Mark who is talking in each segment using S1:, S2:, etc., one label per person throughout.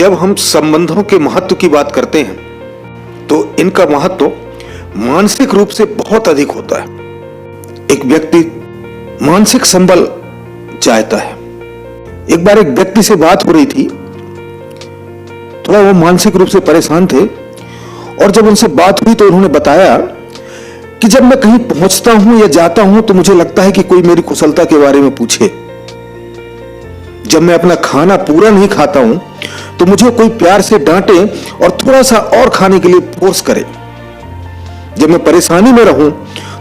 S1: जब हम संबंधों के महत्व की बात करते हैं तो इनका महत्व मानसिक रूप से बहुत अधिक होता है। एक व्यक्ति मानसिक संबल चाहता है। एक बार एक व्यक्ति से बात हो रही थी, थोड़ा वो मानसिक रूप से परेशान थे और जब उनसे बात हुई तो उन्होंने बताया कि जब मैं कहीं पहुंचता हूं या जाता हूं तो मुझे लगता है कि कोई मेरी कुशलता के बारे में पूछे। जब मैं अपना खाना पूरा नहीं खाता हूं तो मुझे कोई प्यार से डांटे और थोड़ा सा और खाने के लिए फोर्स करे। जब मैं परेशानी में रहूं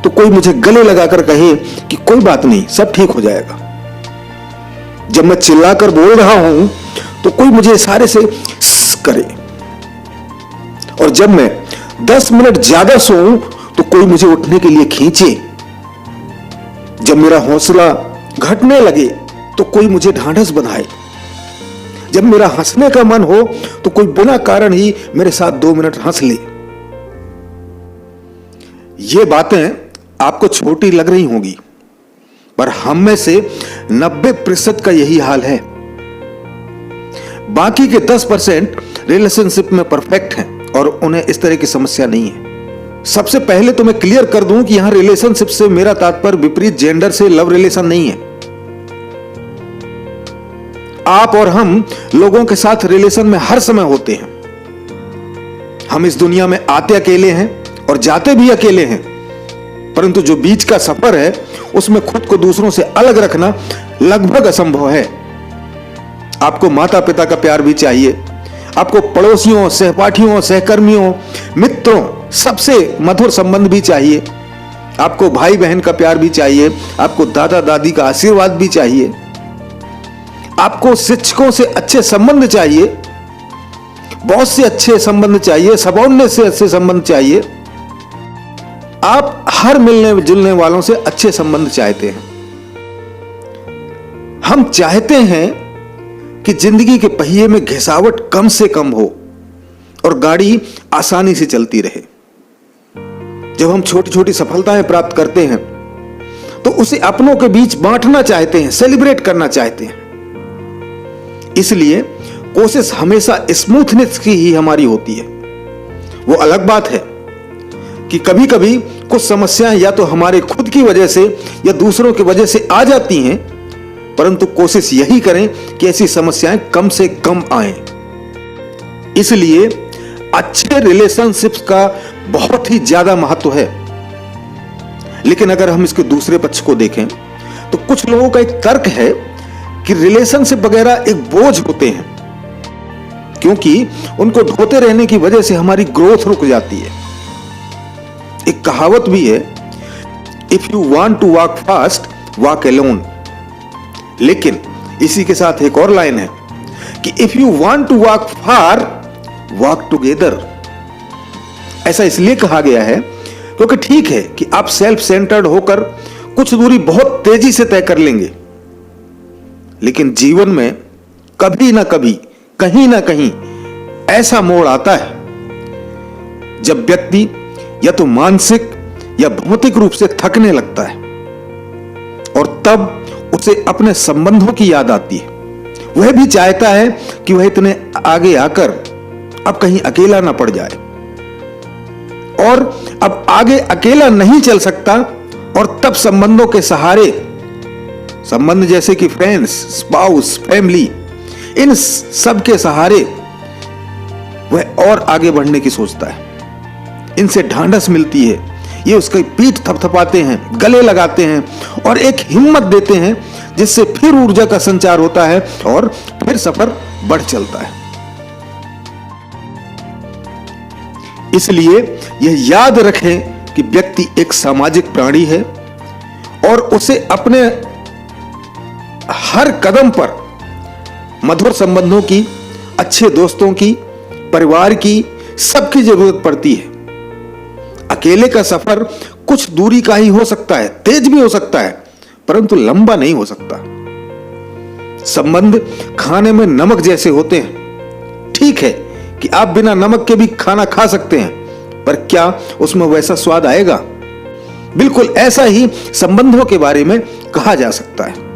S1: तो कोई मुझे गले लगाकर कहे कि कोई बात नहीं, सब ठीक हो जाएगा। जब मैं चिल्लाकर बोल रहा हूं तो कोई मुझे इशारे से करे। और जब मैं 10 मिनट ज्यादा सोऊं तो कोई मुझे उठने के लिए खींचे। जब मेरा हौसला घटने लगे तो कोई मुझे ढांढस बंधाए। जब मेरा हंसने का मन हो तो कोई बिना कारण ही मेरे साथ 2 मिनट हंस ले। ये बातें आपको छोटी लग रही होंगी, पर हम में से 90% का यही हाल है। बाकी के 10% रिलेशनशिप में परफेक्ट हैं और उन्हें इस तरह की समस्या नहीं है। सबसे पहले तो मैं क्लियर कर दूं कि यहां रिलेशनशिप से मेरा तात्पर्य विपरीत जेंडर से लव रिलेशन नहीं है। आप और हम लोगों के साथ रिलेशन में हर समय होते हैं। हम इस दुनिया में आते अकेले हैं और जाते भी अकेले हैं, परंतु जो बीच का सफर है उसमें खुद को दूसरों से अलग रखना लगभग असंभव है। आपको माता पिता का प्यार भी चाहिए, आपको पड़ोसियों, सहपाठियों, सहकर्मियों, मित्रों, सबसे मधुर संबंध भी चाहिए, आपको भाई बहन का प्यार भी चाहिए, आपको दादा दादी का आशीर्वाद भी चाहिए, आपको शिक्षकों से अच्छे संबंध चाहिए, बॉस से अच्छे संबंध चाहिए, सबॉर्डिनेट से अच्छे संबंध चाहिए। आप हर मिलने जुलने वालों से अच्छे संबंध चाहते हैं। हम चाहते हैं कि जिंदगी के पहिए में घिसावट कम से कम हो और गाड़ी आसानी से चलती रहे। जब हम छोटी छोटी सफलताएं प्राप्त करते हैं तो उसे अपनों के बीच बांटना चाहते हैं, सेलिब्रेट करना चाहते हैं। इसलिए कोशिश हमेशा स्मूथनेस की ही हमारी होती है। वो अलग बात है कि कभी कभी कुछ समस्याएं या तो हमारे खुद की वजह से या दूसरों की वजह से आ जाती हैं, परंतु कोशिश यही करें कि ऐसी समस्याएं कम से कम आएं। इसलिए अच्छे रिलेशनशिप्स का बहुत ही ज्यादा महत्व है। लेकिन अगर हम इसके दूसरे पक्ष को देखें तो कुछ लोगों का एक तर्क है कि रिलेशनशिप वगैरह एक बोझ होते हैं, क्योंकि उनको ढोते रहने की वजह से हमारी ग्रोथ रुक जाती है। एक कहावत भी है, if you want to walk fast walk alone. लेकिन इसी के साथ एक और लाइन है कि if you want to walk far walk together. ऐसा इसलिए कहा गया है क्योंकि ठीक है कि आप सेल्फ सेंटर्ड होकर कुछ दूरी बहुत तेजी से तय कर लेंगे, लेकिन जीवन में कभी ना कभी, कहीं ना कहीं ऐसा मोड़ आता है जब व्यक्ति या तो मानसिक या भौतिक रूप से थकने लगता है और तब उसे अपने संबंधों की याद आती है। वह भी चाहता है कि वह इतने आगे आकर अब कहीं अकेला ना पड़ जाए और अब आगे अकेला नहीं चल सकता, और तब संबंधों के सहारे, संबंध जैसे कि फ्रेंड्स, स्पाउस, फैमिली, इन सब के सहारे वह और आगे बढ़ने की सोचता है। इनसे ढांढस मिलती है, ये उसकी पीठ थपथपाते हैं, गले लगाते हैं और एक हिम्मत देते हैं, जिससे फिर ऊर्जा का संचार होता है और फिर सफर बढ़ चलता है। इसलिए यह याद रखें कि व्यक्ति एक सामाजिक प्राणी है और उसे अपने हर कदम पर मधुर संबंधों की, अच्छे दोस्तों की, परिवार की, सबकी जरूरत पड़ती है। अकेले का सफर कुछ दूरी का ही हो सकता है, तेज भी हो सकता है, परंतु लंबा नहीं हो सकता। संबंध खाने में नमक जैसे होते हैं। ठीक है कि आप बिना नमक के भी खाना खा सकते हैं, पर क्या उसमें वैसा स्वाद आएगा? बिल्कुल ऐसा ही संबंधों के बारे में कहा जा सकता है।